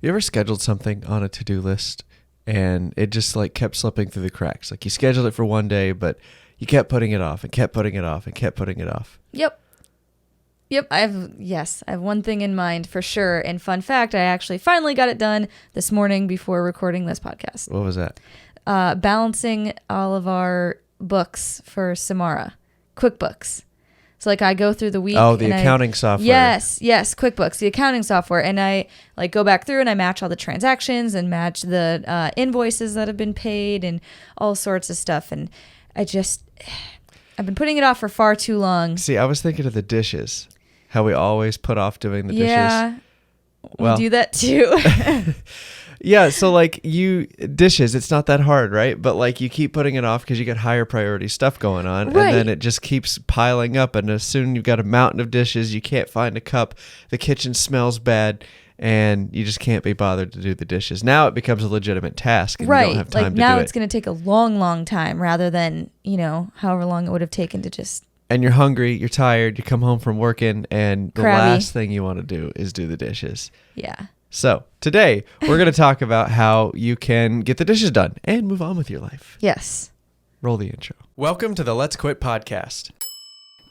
You ever scheduled something on a to-do list and it just like kept slipping through the cracks? Like you scheduled it for one day, but you kept putting it off and kept putting it off and kept putting it off. Yep. I have one thing in mind for sure. And fun fact, I actually finally got it done this morning before recording this podcast. What was that? Balancing all of our books for Samara, QuickBooks. So like I go through the week. Oh, the accounting software. Yes, QuickBooks, the accounting software. And I like go back through and I match all the transactions and match the invoices that have been paid and all sorts of stuff. And I've been putting it off for far too long. See, I was thinking of the dishes. How we always put off doing the dishes. Yeah, we do that too. Yeah, so like dishes, it's not that hard, right? But like you keep putting it off because you got higher priority stuff going on. Right. And then it just keeps piling up. And as soon you've got a mountain of dishes, you can't find a cup. The kitchen smells bad. And you just can't be bothered to do the dishes. Now it becomes a legitimate task. And right. You don't have time like to now do it's going to take a long, long time rather than, however long it would have taken to just. And you're hungry, you're tired, you come home from working, and the crabby. last thing you want to do is do the dishes. Yeah. So today we're going to talk about how you can get the dishes done and move on with your life. Yes. Roll the intro. Welcome to the Let's Quit podcast.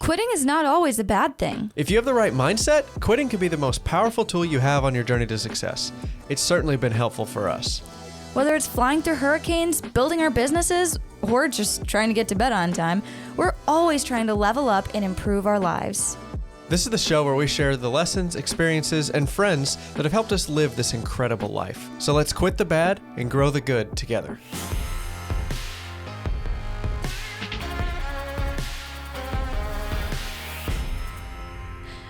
Quitting is not always a bad thing. If you have the right mindset, quitting can be the most powerful tool you have on your journey to success. It's certainly been helpful for us. Whether it's flying through hurricanes, building our businesses, or just trying to get to bed on time, we're always trying to level up and improve our lives. This is the show where we share the lessons, experiences, and friends that have helped us live this incredible life. So let's quit the bad and grow the good together.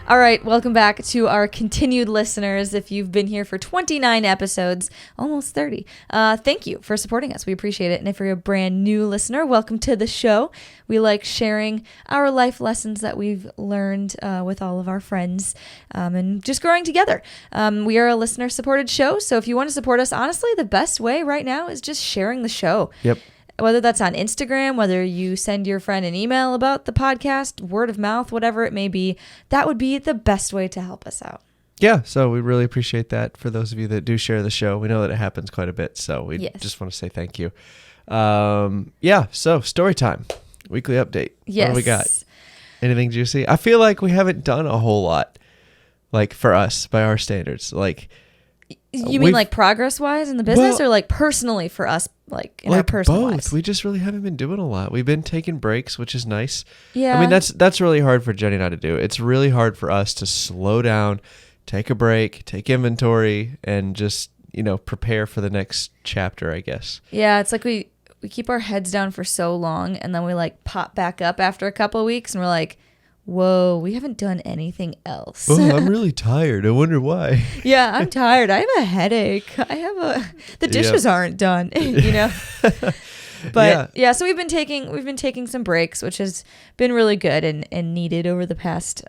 All right, welcome back to our continued listeners. If you've been here for 29 episodes, almost 30, thank you for supporting us. We appreciate it. And if you're a brand new listener, welcome to the show. We like sharing our life lessons that we've learned with all of our friends and just growing together. We are a listener-supported show, so if you want to support us, honestly, the best way right now is just sharing the show. Yep. Whether that's on Instagram, whether you send your friend an email about the podcast, word of mouth, whatever it may be, that would be the best way to help us out. Yeah, so we really appreciate that for those of you that do share the show. We know that it happens quite a bit, so we just want to say thank you. So story time, weekly update. Yes. What do we got? Anything juicy? I feel like we haven't done a whole lot, like for us, by our standards. Like, you mean like progress-wise in the business, or like personally for us, like in our personal both. lives? We just really haven't been doing a lot. We've been taking breaks, which is nice. Yeah. I mean, that's really hard for Jennie and I to do. It's really hard for us to slow down, take a break, take inventory, and just, prepare for the next chapter, I guess. Yeah, it's like we keep our heads down for so long, and then we like pop back up after a couple of weeks, and we're like, whoa, we haven't done anything else. Oh, I'm really tired. I wonder why. Yeah, I'm tired. I have a headache. The dishes aren't done, But so we've been taking some breaks, which has been really good and needed over the past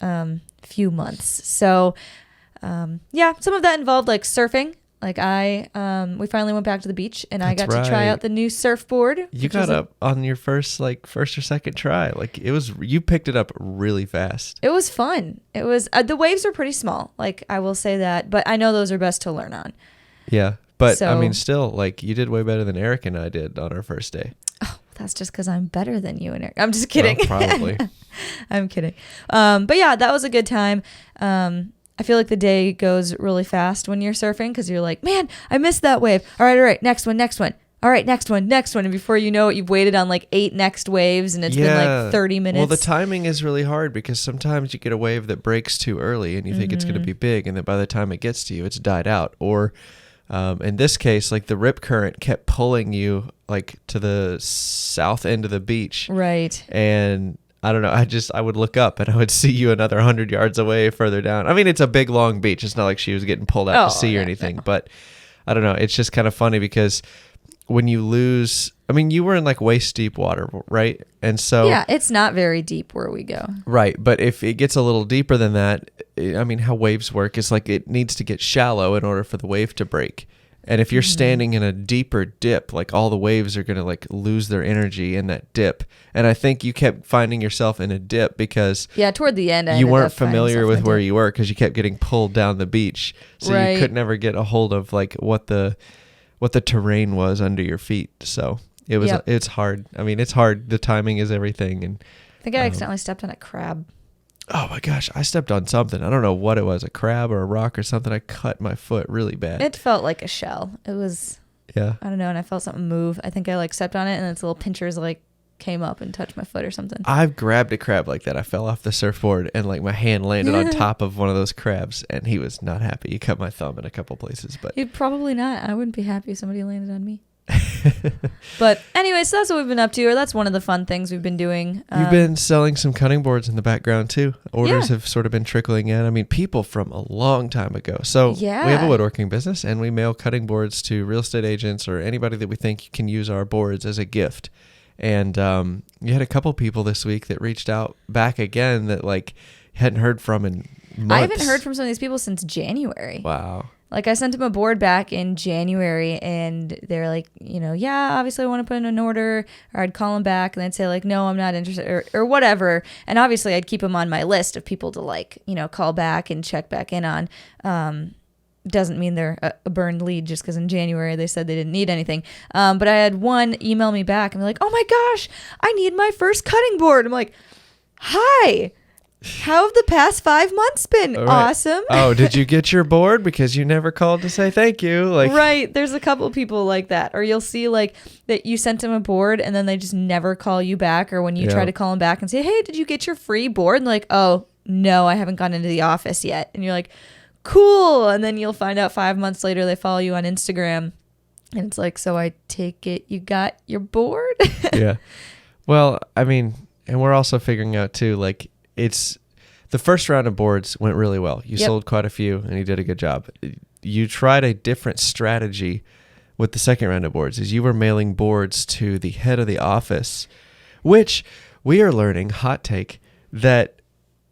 few months. So some of that involved like surfing. Like we finally went back to the beach and I got to try out the new surfboard. You got up on your first or second try. Like you picked it up really fast. It was fun. It was, the waves are pretty small. Like I will say that, but I know those are best to learn on. Yeah. But I mean, still, like you did way better than Eric and I did on our first day. Oh, that's just because I'm better than you and Eric. I'm just kidding. Well, probably. I'm kidding. But yeah, that was a good time. I feel like the day goes really fast when you're surfing because you're like, man, I missed that wave. All right, next one. All right, next one. And before you know it, you've waited on like 8 next waves and it's been like 30 minutes. Well, the timing is really hard because sometimes you get a wave that breaks too early and you think it's going to be big, and then by the time it gets to you, it's died out. Or in this case, like the rip current kept pulling you like to the south end of the beach. Right. And I don't know. I would look up and I would see you another 100 yards away further down. I mean, it's a big, long beach. It's not like she was getting pulled out to sea or anything. No. But I don't know. It's just kind of funny because when you lose, I mean, you were in like waist deep water, right? And so yeah, it's not very deep where we go. Right. But if it gets a little deeper than that, I mean, how waves work is like it needs to get shallow in order for the wave to break. And if you're standing in a deeper dip, like all the waves are going to like lose their energy in that dip. And I think you kept finding yourself in a dip because toward the end, you weren't familiar with where you were because you kept getting pulled down the beach. So right. you could never get a hold of like what the terrain was under your feet. So it's hard. I mean, it's hard. The timing is everything. And I think I accidentally stepped on a crab. Oh my gosh, I stepped on something. I don't know what it was, a crab or a rock or something. I cut my foot really bad. It felt like a shell. It was, I don't know, and I felt something move. I think I like stepped on it and its little pinchers like came up and touched my foot or something. I've grabbed a crab like that. I fell off the surfboard and like my hand landed on top of one of those crabs and he was not happy. He cut my thumb in a couple places. But he'd probably not. I wouldn't be happy if somebody landed on me. But anyway, so that's what we've been up to, or that's one of the fun things we've been doing. You've been selling some cutting boards in the background too. Orders have sort of been trickling in. I mean, people from a long time ago. So we have a woodworking business and we mail cutting boards to real estate agents or anybody that we think can use our boards as a gift. And you had a couple people this week that reached out back again that like hadn't heard from in months. I haven't heard from some of these people since January. Wow. Like I sent them a board back in January and they're like, obviously I want to put in an order, or I'd call them back and they'd say like, no, I'm not interested or whatever. And obviously I'd keep them on my list of people to like, call back and check back in on. Doesn't mean they're a burned lead just because in January they said they didn't need anything. But I had one email me back and be like, oh my gosh, I need my first cutting board. I'm like, hi. How have the past 5 months been? Right. Awesome. Oh, did you get your board? Because you never called to say thank you. Like, right. There's a couple people like that. Or you'll see like that you sent them a board and then they just never call you back. Or when you try to call them back and say, hey, did you get your free board? And like, oh, no, I haven't gone into the office yet. And you're like, cool. And then you'll find out 5 months later they follow you on Instagram. And it's like, so I take it you got your board? Yeah. Well, I mean, and we're also figuring out too, like, it's the first round of boards went really well. You sold quite a few and you did a good job. You tried a different strategy with the second round of boards is you were mailing boards to the head of the office, which we are learning, hot take, that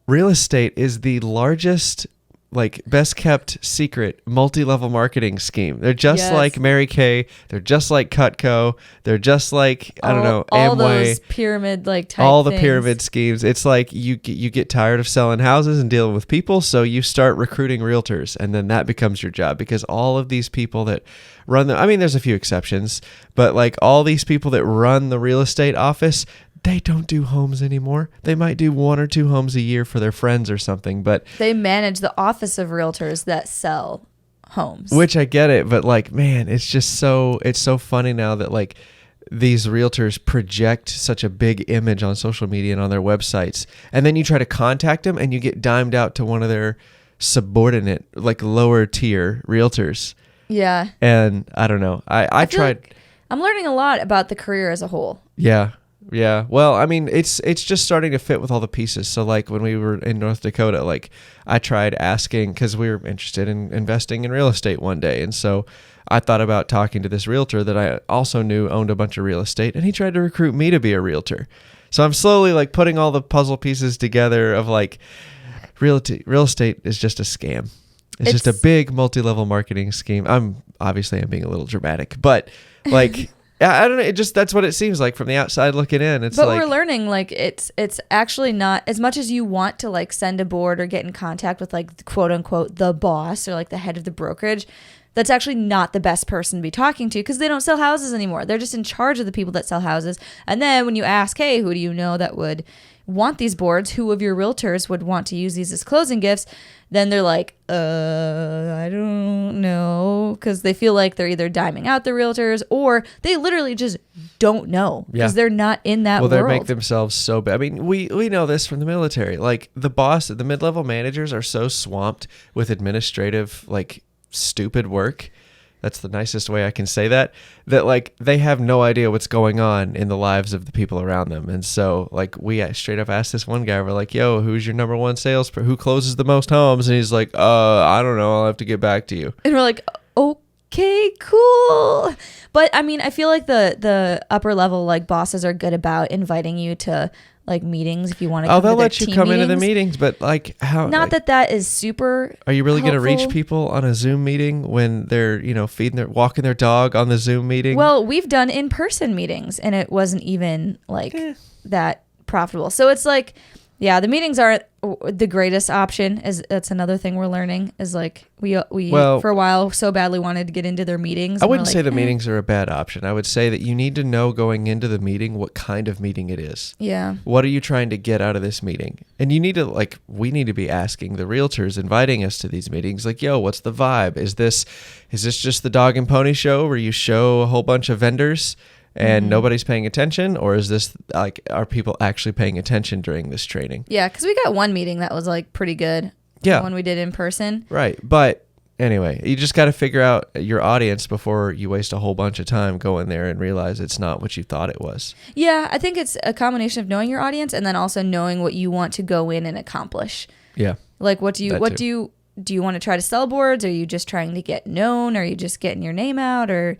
real estate is the largest, like best kept secret multi-level marketing scheme. They're just like Mary Kay. They're just like Cutco. They're just like, I don't know, all Amway. Those pyramid like type all the things. Pyramid schemes. It's like you get tired of selling houses and dealing with people, so you start recruiting realtors, and then that becomes your job because all of these people that run the, I mean, there's a few exceptions, but like all these people that run the real estate office, they don't do homes anymore. They might do 1 or 2 homes a year for their friends or something, but they manage the office of realtors that sell homes. Which I get it, but like, man, it's so funny now that like these realtors project such a big image on social media and on their websites, and then you try to contact them and you get dimed out to one of their subordinate, like lower tier realtors. Yeah. And I don't know. I tried. Like I'm learning a lot about the career as a whole. Yeah. Yeah. Well, I mean, it's just starting to fit with all the pieces. So like when we were in North Dakota, like I tried asking because we were interested in investing in real estate one day. And so I thought about talking to this realtor that I also knew owned a bunch of real estate, and he tried to recruit me to be a realtor. So I'm slowly like putting all the puzzle pieces together of like real estate is just a scam. It's just a big multi-level marketing scheme. I'm being a little dramatic, but like I don't know. It just, that's what it seems like from the outside looking in. It's but like, we're learning like it's actually not as much as you want to like send a board or get in contact with like quote unquote the boss or like the head of the brokerage. That's actually not the best person to be talking to because they don't sell houses anymore. They're just in charge of the people that sell houses. And then when you ask, hey, who do you know that would want these boards? Who of your realtors would want to use these as closing gifts? Then they're like, I don't know, because they feel like they're either diming out the realtors or they literally just don't know because they're not in that world. Well, they make themselves so bad. I mean, we know this from the military. Like the mid-level managers are so swamped with administrative, like stupid work. That's the nicest way I can say that like they have no idea what's going on in the lives of the people around them. And so like we straight up asked this one guy, we're like, yo, who's your number one who closes the most homes? And he's like, I don't know, I'll have to get back to you. And we're like, okay, cool. But I mean, I feel like the upper level like bosses are good about inviting you to like meetings if you want to. Oh, they'll let you come into the meetings, but like how? Not like, that is super. Are you really going to reach helpful. people on a Zoom meeting when they're walking their dog on the Zoom meeting? Well, we've done in-person meetings, and it wasn't even like that profitable. So it's like, yeah, the meetings aren't the greatest option. That's another thing we're learning is like we for a while so badly wanted to get into their meetings. I wouldn't say the meetings are a bad option. I would say that you need to know going into the meeting what kind of meeting it is. Yeah. What are you trying to get out of this meeting? And you need to we need to be asking the realtors inviting us to these meetings like, yo, what's the vibe? Is this just the dog and pony show where you show a whole bunch of vendors and nobody's paying attention, or is this are people actually paying attention during this training? Yeah, because we got one meeting that was like pretty good. Yeah, the one we did in person. Right, but anyway, you just got to figure out your audience before you waste a whole bunch of time going there and realize it's not what you thought it was. Yeah, I think it's a combination of knowing your audience and then also knowing what you want to go in and accomplish. Yeah, like do you want to try to sell boards? Are you just trying to get known? Are you just getting your name out? Or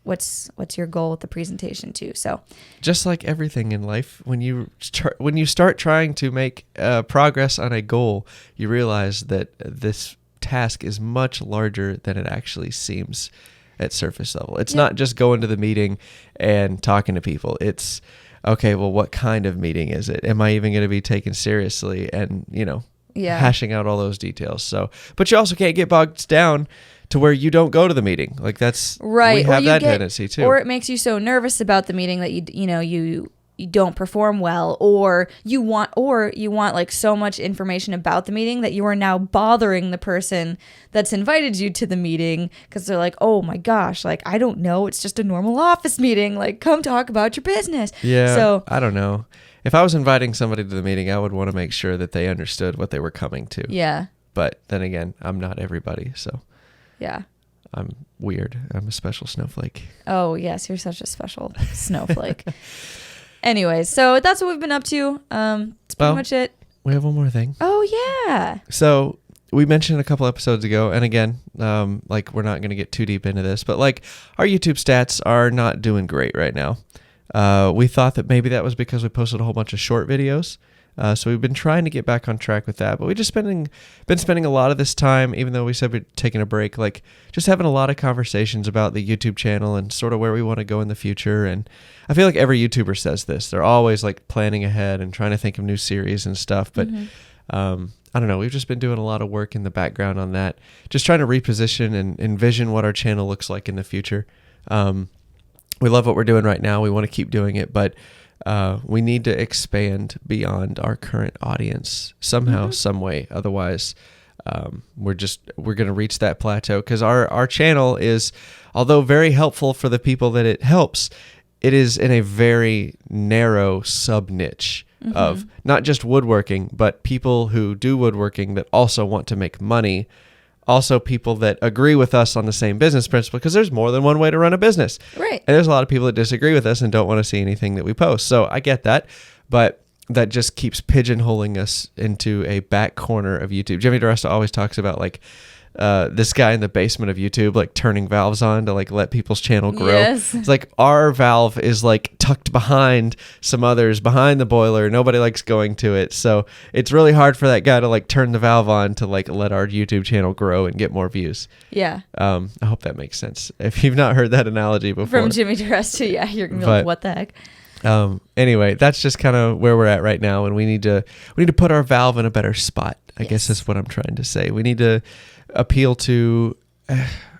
what's your goal with the presentation too? So just like everything in life, when you start trying to make progress on a goal, you realize that this task is much larger than it actually seems at surface level. It's not just going to the meeting and talking to people. It's okay, well, what kind of meeting is it? Am I even going to be taken seriously? And hashing out all those details. So, but you also can't get bogged down to where you don't go to the meeting. Like that's right. We have that tendency too. Or it makes you so nervous about the meeting that you don't perform well, or you want like so much information about the meeting that you are now bothering the person that's invited you to the meeting because they're like, oh my gosh, like I don't know, it's just a normal office meeting. Like come talk about your business. Yeah. So I don't know. If I was inviting somebody to the meeting, I would want to make sure that they understood what they were coming to. Yeah. But then again, I'm not everybody, so. Yeah. I'm weird. I'm a special snowflake. Oh, yes. You're such a special snowflake. Anyways, so that's what we've been up to. That's pretty much it. We have one more thing. Oh, yeah. So we mentioned a couple episodes ago, and again, we're not going to get too deep into this, but our YouTube stats are not doing great right now. We thought that maybe that was because we posted a whole bunch of short videos. So we've been trying to get back on track with that, but we've just been spending a lot of this time, even though we said we're taking a break, just having a lot of conversations about the YouTube channel and sort of where we want to go in the future. And I feel like every YouTuber says this. They're always planning ahead and trying to think of new series and stuff. But I don't know. We've just been doing a lot of work in the background on that, just trying to reposition and envision what our channel looks like in the future. We love what we're doing right now. We want to keep doing it, but we need to expand beyond our current audience somehow, some way. Otherwise, we're going to reach that plateau because our channel is, although very helpful for the people that it helps, it is in a very narrow sub niche of not just woodworking, but people who do woodworking that also want to make money. Also people that agree with us on the same business principle, because there's more than one way to run a business. Right. And there's a lot of people that disagree with us and don't want to see anything that we post. So I get that, but that just keeps pigeonholing us into a back corner of YouTube. Jimmy DeResta always talks about this guy in the basement of YouTube, turning valves on to let people's channel grow. Yes. It's our valve is tucked behind some others behind the boiler. Nobody likes going to it. So it's really hard for that guy to turn the valve on to let our YouTube channel grow and get more views. Yeah. I hope that makes sense. If you've not heard that analogy before. From Jimmy DeResta, yeah, you're going to be like, what the heck? Anyway, that's just kind of where we're at right now. And we need to put our valve in a better spot. I guess that's what I'm trying to say. We need to appeal to,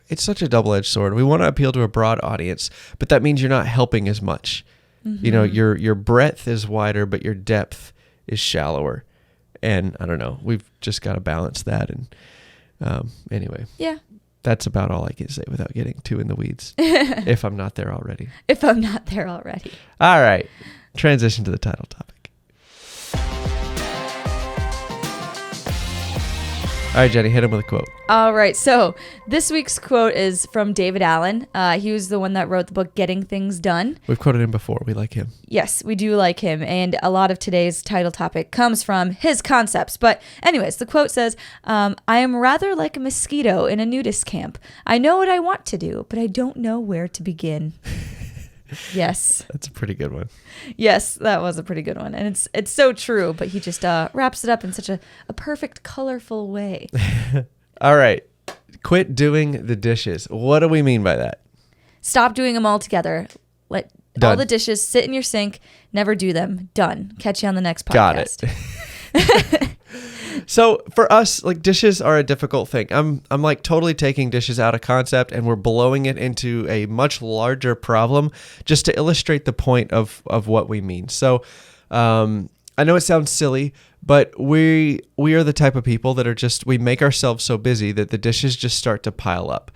it's such a double-edged sword. We want to appeal to a broad audience, but that means you're not helping as much. Your breadth is wider, but your depth is shallower. And I don't know, we've just got to balance that. And anyway, yeah, that's about all I can say without getting too in the weeds. If I'm not there already. All right. Transition to the title topic. All right, Jenny, hit him with a quote. All right. So this week's quote is from David Allen. He was the one that wrote the book Getting Things Done. We've quoted him before. We like him. Yes, we do like him. And a lot of today's title topic comes from his concepts. But anyways, the quote says, I am rather like a mosquito in a nudist camp. I know what I want to do, but I don't know where to begin. Yes. That's a pretty good one. Yes, that was a pretty good one. And it's so true, but he just wraps it up in such a perfect, colorful way. All right. Quit doing the dishes. What do we mean by that? Stop doing them all together. Let Done. all the dishes sit in your sink. Never do them. Done. Catch you on the next podcast. Got it. So for us, like, dishes are a difficult thing. I'm like totally taking dishes out of concept, and we're blowing it into a much larger problem just to illustrate the point of what we mean. So I know it sounds silly, but we are the type of people that are just, we make ourselves so busy that the dishes just start to pile up.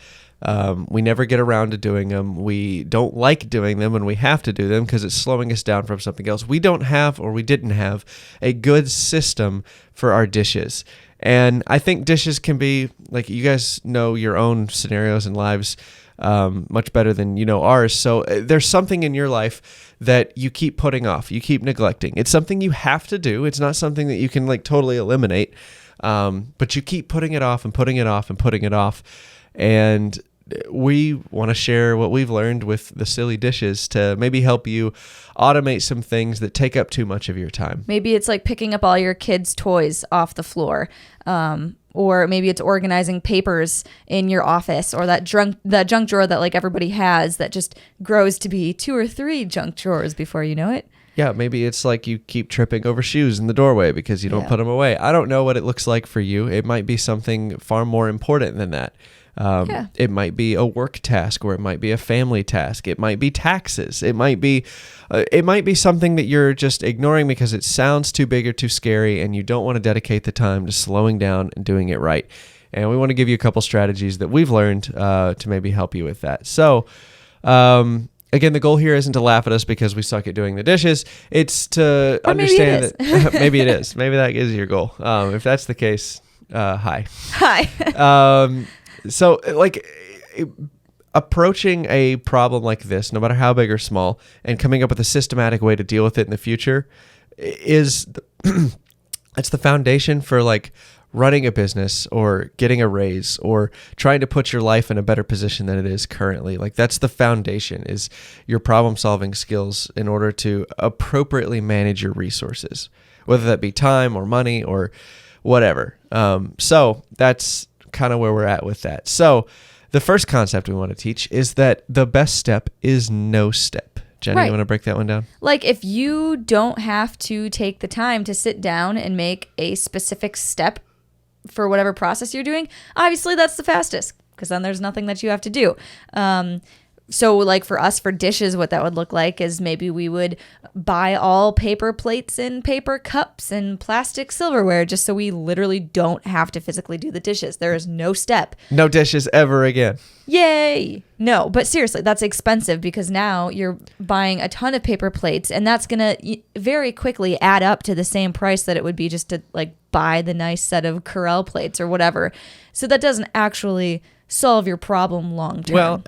We never get around to doing them. We don't like doing them when we have to do them because it's slowing us down from something else. We don't have, or we didn't have, a good system for our dishes. And I think dishes can be, like, you guys know your own scenarios and lives much better than you know ours. So there's something in your life that you keep putting off, you keep neglecting. It's something you have to do. It's not something that you can like totally eliminate, but you keep putting it off and putting it off and putting it off. And we want to share what we've learned with the silly dishes to maybe help you automate some things that take up too much of your time. Maybe it's like picking up all your kids' toys off the floor. Or maybe it's organizing papers in your office, or that junk drawer that like everybody has that just grows to be 2 or 3 junk drawers before you know it. Yeah, maybe it's like you keep tripping over shoes in the doorway because you don't put them away. I don't know what it looks like for you. It might be something far more important than that. It might be a work task, or it might be a family task. It might be taxes. It might be something that you're just ignoring because it sounds too big or too scary, and you don't want to dedicate the time to slowing down and doing it right. And we want to give you a couple strategies that we've learned to maybe help you with that. So, again, the goal here isn't to laugh at us because we suck at doing the dishes. It's to understand that maybe it is. Maybe that is your goal. If that's the case, hi. Hi. So, like, approaching a problem like this, no matter how big or small, and coming up with a systematic way to deal with it in the future is it's the foundation for, like, running a business or getting a raise or trying to put your life in a better position than it is currently. Like, that's the foundation, is your problem-solving skills in order to appropriately manage your resources, whether that be time or money or whatever. So that's kind of where we're at with that. So the first concept we want to teach is that the best step is no step. Jennie, you want to break that one down? Like, if you don't have to take the time to sit down and make a specific step for whatever process you're doing, obviously that's the fastest, because then there's nothing that you have to do. So like for us, for dishes, what that would look like is maybe we would buy all paper plates and paper cups and plastic silverware just so we literally don't have to physically do the dishes. There is no step. No dishes ever again. Yay. No, but seriously, that's expensive because now you're buying a ton of paper plates, and that's going to very quickly add up to the same price that it would be just to like buy the nice set of Corelle plates or whatever. So that doesn't actually solve your problem long term. Well,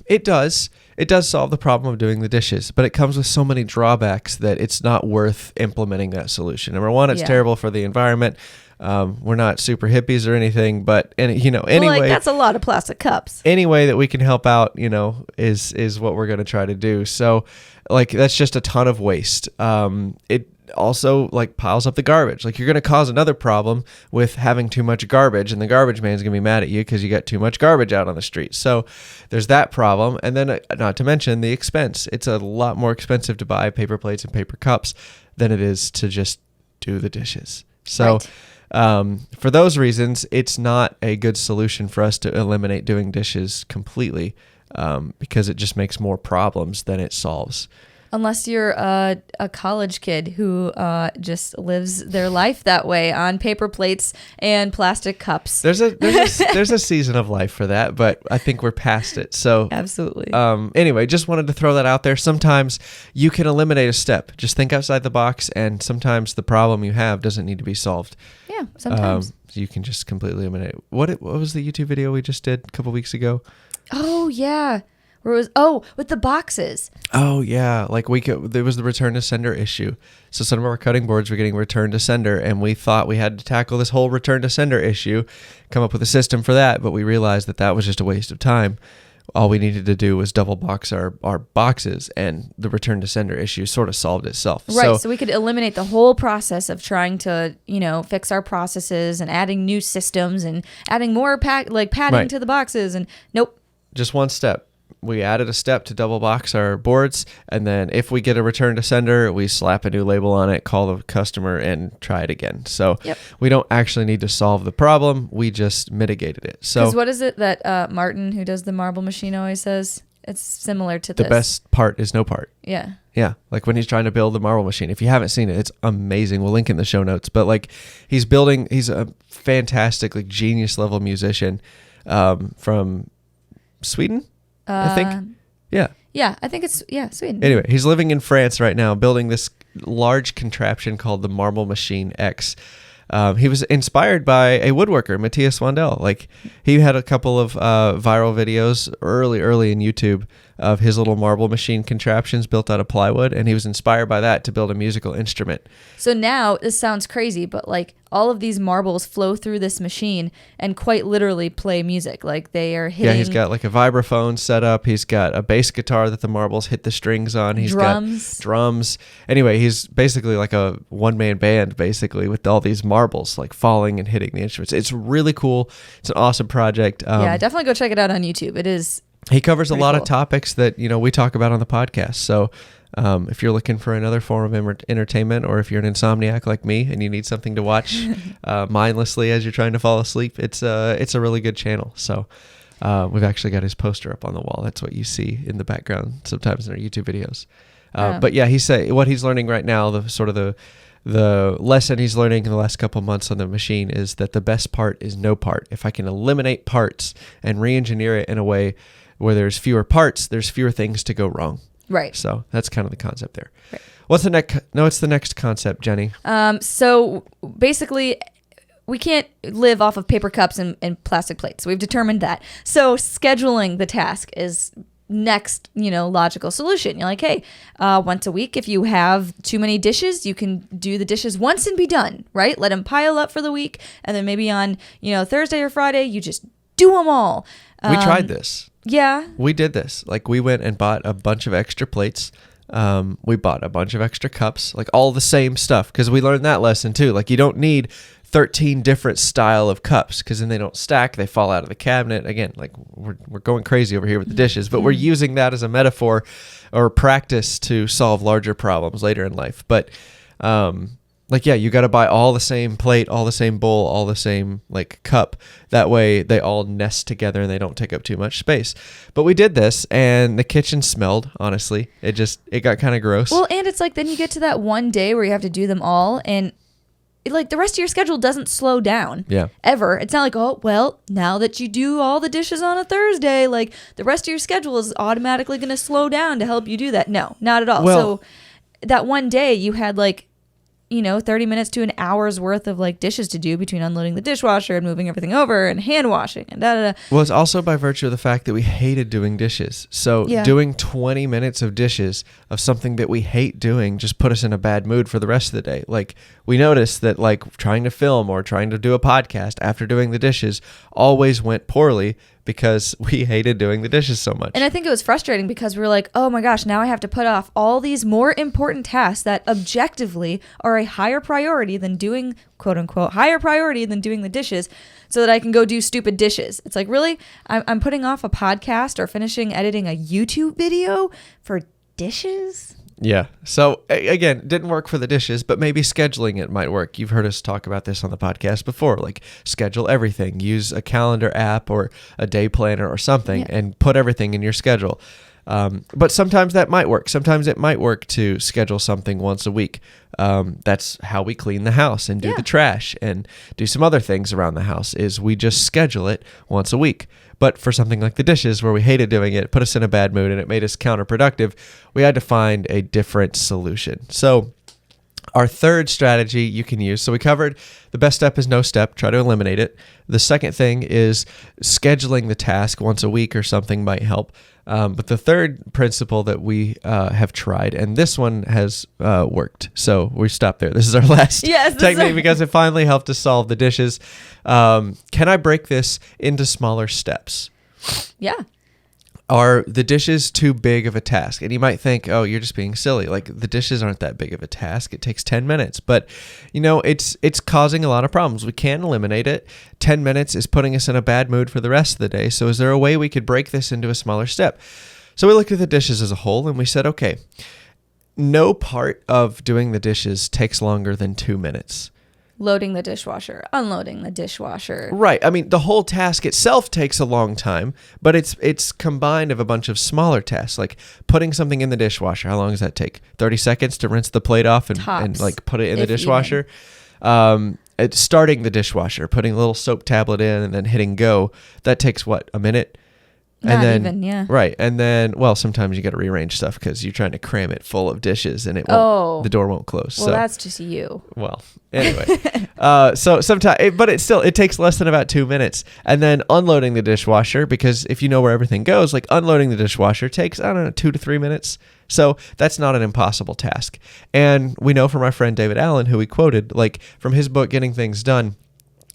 it does. It does solve the problem of doing the dishes, but it comes with so many drawbacks that it's not worth implementing that solution. Number one, it's terrible for the environment. We're not super hippies or anything, but anyway, like, that's a lot of plastic cups. Any way that we can help out, is what we're going to try to do. So, like, that's just a ton of waste. It also like piles up the garbage. Like, you're going to cause another problem with having too much garbage, and the garbage man's going to be mad at you because you got too much garbage out on the street. So there's that problem. And then not to mention the expense. It's a lot more expensive to buy paper plates and paper cups than it is to just do the dishes. So for those reasons, it's not a good solution for us to eliminate doing dishes completely, because it just makes more problems than it solves. Unless you're a college kid who just lives their life that way on paper plates and plastic cups. There's a season of life for that, but I think we're past it. So absolutely. Anyway, just wanted to throw that out there. Sometimes you can eliminate a step. Just think outside the box, and sometimes the problem you have doesn't need to be solved. Yeah, sometimes. You can just completely eliminate it. What was the YouTube video we just did a couple weeks ago? Oh, yeah. Where it was, with the boxes. Oh, yeah. Like, there was the return to sender issue. So some of our cutting boards were getting returned to sender, and we thought we had to tackle this whole return to sender issue, come up with a system for that, but we realized that was just a waste of time. all we needed to do was double box our boxes, and the return to sender issue sort of solved itself. Right. So we could eliminate the whole process of trying to, fix our processes and adding new systems and adding more padding to the boxes. And nope. Just one step. We added a step to double box our boards, and then if we get a return to sender, we slap a new label on it, call the customer, and try it again. So we don't actually need to solve the problem. We just mitigated it. So because what is it that Martin, who does the marble machine, always says? It's similar to this. The best part is no part. Yeah. Yeah. Like when he's trying to build the marble machine. If you haven't seen it, it's amazing. We'll link in the show notes. But like he's a fantastic, like genius level musician from Sweden. I think. Yeah. Yeah, I think it's Sweden. Anyway, he's living in France right now, building this large contraption called the Marble Machine X. He was inspired by a woodworker, Matthias Wandel. Like he had a couple of viral videos early in YouTube of his little marble machine contraptions built out of plywood, and he was inspired by that to build a musical instrument. So now this sounds crazy, but like all of these marbles flow through this machine and quite literally play music. Like they are hitting. Yeah, he's got like a vibraphone set up. He's got a bass guitar that the marbles hit the strings on. He's got drums. Anyway, he's basically like a one-man band, basically, with all these marbles like falling and hitting the instruments. It's really cool. It's an awesome project. Yeah, definitely go check it out on YouTube. It is. He covers a lot of topics that, we talk about on the podcast. So if you're looking for another form of entertainment, or if you're an insomniac like me and you need something to watch mindlessly as you're trying to fall asleep, it's a really good channel. So we've actually got his poster up on the wall. That's what you see in the background sometimes in our YouTube videos. But yeah, what he's learning right now, the lesson he's learning in the last couple months on the machine is that the best part is no part. If I can eliminate parts and re-engineer it in a way where there's fewer parts, there's fewer things to go wrong. Right. So that's kind of the concept there. Right. What's the next? No, it's the next concept, Jenny. So basically, we can't live off of paper cups and plastic plates. We've determined that. So scheduling the task is next, logical solution. You're like, hey, once a week, if you have too many dishes, you can do the dishes once and be done, right? Let them pile up for the week. And then maybe on, Thursday or Friday, you just do them all. We tried this. Yeah. We did this. Like we went and bought a bunch of extra plates. We bought a bunch of extra cups, like all the same stuff. Cause we learned that lesson too. Like you don't need 13 different style of cups, because then they don't stack, they fall out of the cabinet. Again, like we're going crazy over here with the dishes, but we're using that as a metaphor or practice to solve larger problems later in life. But you got to buy all the same plate, all the same bowl, all the same like cup. That way they all nest together and they don't take up too much space. But we did this and the kitchen smelled, honestly. It got kind of gross. Well, and it's like then you get to that one day where you have to do them all, and like the rest of your schedule doesn't slow down. Yeah. Ever. It's not like, oh, well, now that you do all the dishes on a Thursday, like the rest of your schedule is automatically going to slow down to help you do that. No, not at all. Well, so that one day you had like, 30 minutes to an hour's worth of like dishes to do between unloading the dishwasher and moving everything over and hand washing and da-da-da. Well, it's also by virtue of the fact that we hated doing dishes. So doing 20 minutes of dishes of something that we hate doing just put us in a bad mood for the rest of the day. Like we noticed that like trying to film or trying to do a podcast after doing the dishes always went poorly because we hated doing the dishes so much. And I think it was frustrating because we were like, oh my gosh, now I have to put off all these more important tasks that objectively are a higher priority than doing, quote unquote, higher priority than doing the dishes so that I can go do stupid dishes. It's like, really? I'm putting off a podcast or finishing editing a YouTube video for dishes? Yeah. So again, didn't work for the dishes, but maybe scheduling it might work. You've heard us talk about this on the podcast before, like schedule everything, use a calendar app or a day planner or something and put everything in your schedule. But sometimes that might work. Sometimes it might work to schedule something once a week. That's how we clean the house and do the trash and do some other things around the house is we just schedule it once a week. But for something like the dishes where we hated doing it, put us in a bad mood and it made us counterproductive, we had to find a different solution. So our third strategy you can use. So we covered the best step is no step, try to eliminate it. The second thing is scheduling the task once a week or something might help. But the third principle that we have tried, and this one has worked, so we stopped there. This is our last technique because it finally helped us solve the dishes. Can I break this into smaller steps? Yeah. Are the dishes too big of a task? And you might think, oh, you're just being silly. Like, the dishes aren't that big of a task. It takes 10 minutes. But, it's causing a lot of problems. We can eliminate it. 10 minutes is putting us in a bad mood for the rest of the day. So is there a way we could break this into a smaller step? So we looked at the dishes as a whole and we said, okay, no part of doing the dishes takes longer than 2 minutes. Loading the dishwasher, unloading the dishwasher. Right. I mean, the whole task itself takes a long time, but it's combined of a bunch of smaller tasks, like putting something in the dishwasher. How long does that take? 30 seconds to rinse the plate off and like put it in the dishwasher. Starting the dishwasher, putting a little soap tablet in and then hitting go. That takes what, a minute? Yeah. Right. And then, well, sometimes you got to rearrange stuff because you're trying to cram it full of dishes and the door won't close. Well, that's just you. Well, anyway. So sometimes, but it takes less than about 2 minutes. And then unloading the dishwasher, because if you know where everything goes, like unloading the dishwasher takes, 2 to 3 minutes. So that's not an impossible task. And we know from our friend David Allen, who we quoted, like from his book, Getting Things Done,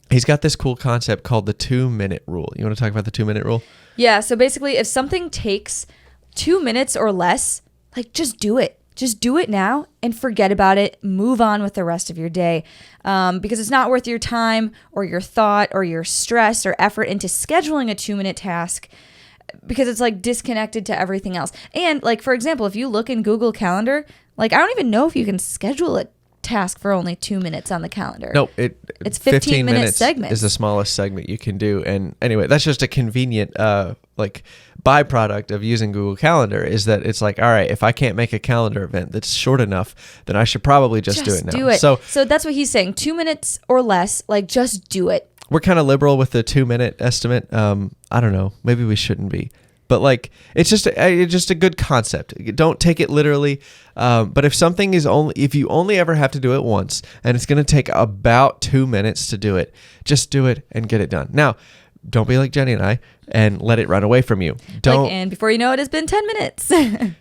he's got this cool concept called the 2-minute rule. You want to talk about the 2-minute rule? Yeah. So basically, if something takes 2 minutes or less, like just do it. Just do it now and forget about it. Move on with the rest of your day, because it's not worth your time or your thought or your stress or effort into scheduling a 2-minute task, because it's like disconnected to everything else. And like, for example, if you look in Google Calendar, like I don't even know if you can schedule it task for only 2 minutes on the calendar. No, it's 15 minute segments is the smallest segment you can do. And anyway, that's just a convenient like byproduct of using Google Calendar, is that it's like, all right, if I can't make a calendar event that's short enough, then I should probably just do it now. Do it. So that's what he's saying. 2 minutes or less, like just do it. We're kind of liberal with the 2-minute estimate. I don't know, maybe we shouldn't be. But like, it's just a good concept. Don't take it literally. But if you only ever have to do it once, and it's going to take about 2 minutes to do it, just do it and get it done. Now, don't be like Jennie and I and let it run away from you. And before you know it, it's been 10 minutes.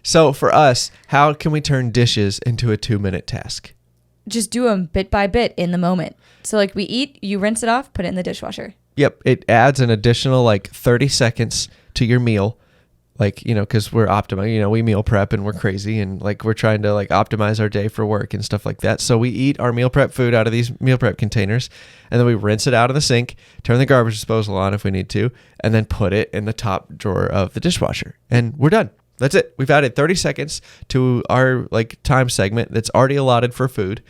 So for us, how can we turn dishes into a 2-minute task? Just do them bit by bit in the moment. So like we eat, you rinse it off, put it in the dishwasher. Yep. It adds an additional like 30 seconds to your meal. Like, because we're optimizing, we meal prep and we're crazy and like we're trying to like optimize our day for work and stuff like that. So we eat our meal prep food out of these meal prep containers, and then we rinse it out in the sink, turn the garbage disposal on if we need to, and then put it in the top drawer of the dishwasher. And we're done. That's it. We've added 30 seconds to our like time segment that's already allotted for food,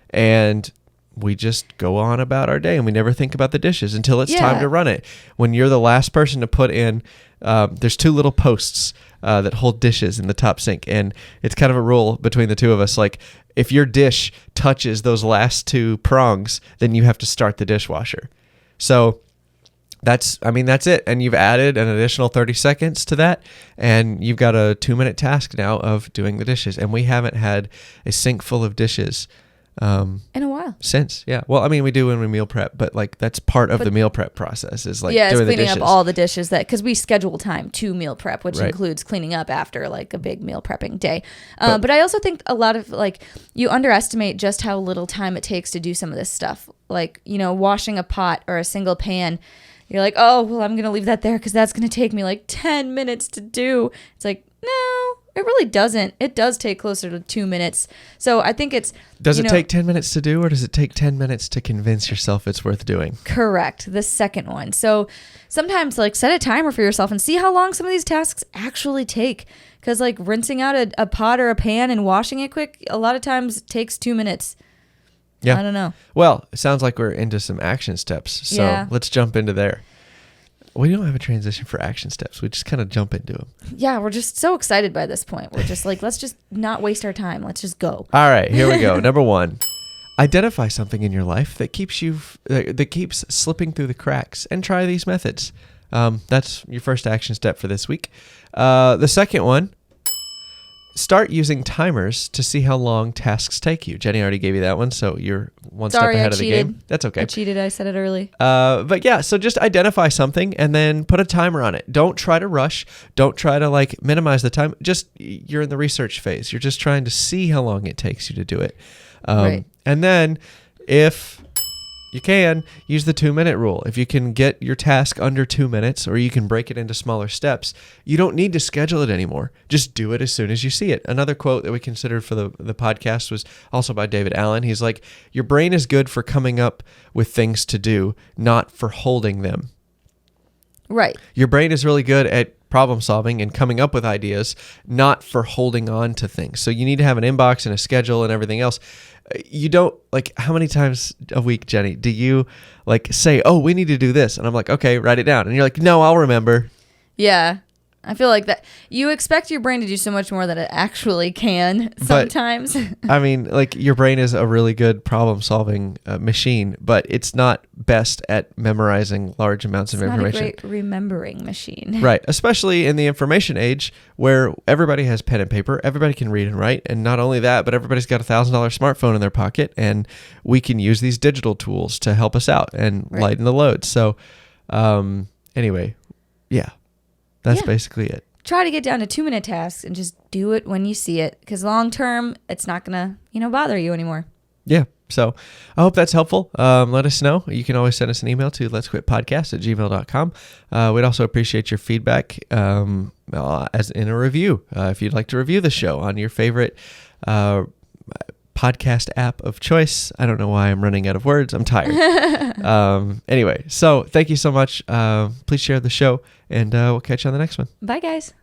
and we just go on about our day and we never think about the dishes until it's time to run it. When you're the last person to put in, there's 2 little posts that hold dishes in the top sink, and it's kind of a rule between the two of us. Like, if your dish touches those last 2 prongs, then you have to start the dishwasher. So that's it. And you've added an additional 30 seconds to that, and you've got a 2-minute task now of doing the dishes. And we haven't had a sink full of dishes in a while since. Yeah. Well, I mean, we do when we meal prep, but like that's part of the meal prep process, is like it's doing cleaning the dishes. up all the dishes, that because we schedule time to meal prep, which Right. includes cleaning up after like a big meal prepping day. But I also think a lot of like you underestimate just how little time it takes to do some of this stuff. Like, washing a pot or a single pan. You're like, oh, well, I'm going to leave that there because that's going to take me like 10 minutes to do. It's like, no, it really doesn't. It does take closer to 2 minutes. So I think it's... Does it take 10 minutes to do, or does it take 10 minutes to convince yourself it's worth doing? Correct. The second one. So sometimes like set a timer for yourself and see how long some of these tasks actually take. Because like rinsing out a pot or a pan and washing it quick, a lot of times takes 2 minutes. Yeah. I don't know. Well, it sounds like we're into some action steps. So let's jump into there. We don't have a transition for action steps. We just kind of jump into them. Yeah, we're just so excited by this point. We're just like, let's just not waste our time. Let's just go. All right, here we go. Number 1, identify something in your life that keeps slipping through the cracks, and try these methods. That's your first action step for this week. The second one, start using timers to see how long tasks take you. Jennie already gave you that one, so you're one step ahead of the game. That's okay. I cheated. I said it early. But yeah, so just identify something and then put a timer on it. Don't try to rush. Don't try to like minimize the time. Just, you're in the research phase. You're just trying to see how long it takes you to do it. Right. And then if you can use the 2-minute rule. If you can get your task under 2 minutes, or you can break it into smaller steps, you don't need to schedule it anymore. Just do it as soon as you see it. Another quote that we considered for the podcast was also by David Allen. He's like, your brain is good for coming up with things to do, not for holding them. Right. Your brain is really good at problem solving and coming up with ideas, not for holding on to things. So you need to have an inbox and a schedule and everything else. You don't, like, how many times a week, Jenny, do you like say, oh, we need to do this? And I'm like, okay, write it down. And you're like, no, I'll remember. Yeah. I feel like that you expect your brain to do so much more than it actually can sometimes. I mean, like, your brain is a really good problem solving machine, but it's not best at memorizing large amounts of information. It's not a great remembering machine. Right. Especially in the information age where everybody has pen and paper, everybody can read and write. And not only that, but everybody's got $1,000 smartphone in their pocket, and we can use these digital tools to help us out and lighten the load. So anyway, yeah. That's basically it. Try to get down to 2-minute tasks and just do it when you see it, because long term, it's not going to, bother you anymore. Yeah. So I hope that's helpful. Let us know. You can always send us an email to letsquitpodcast@gmail.com. We'd also appreciate your feedback as in a review. If you'd like to review the show on your favorite podcast app of choice. I don't know why I'm running out of words. I'm tired. Anyway, so thank you so much. Please share the show, and we'll catch you on the next one. Bye, guys.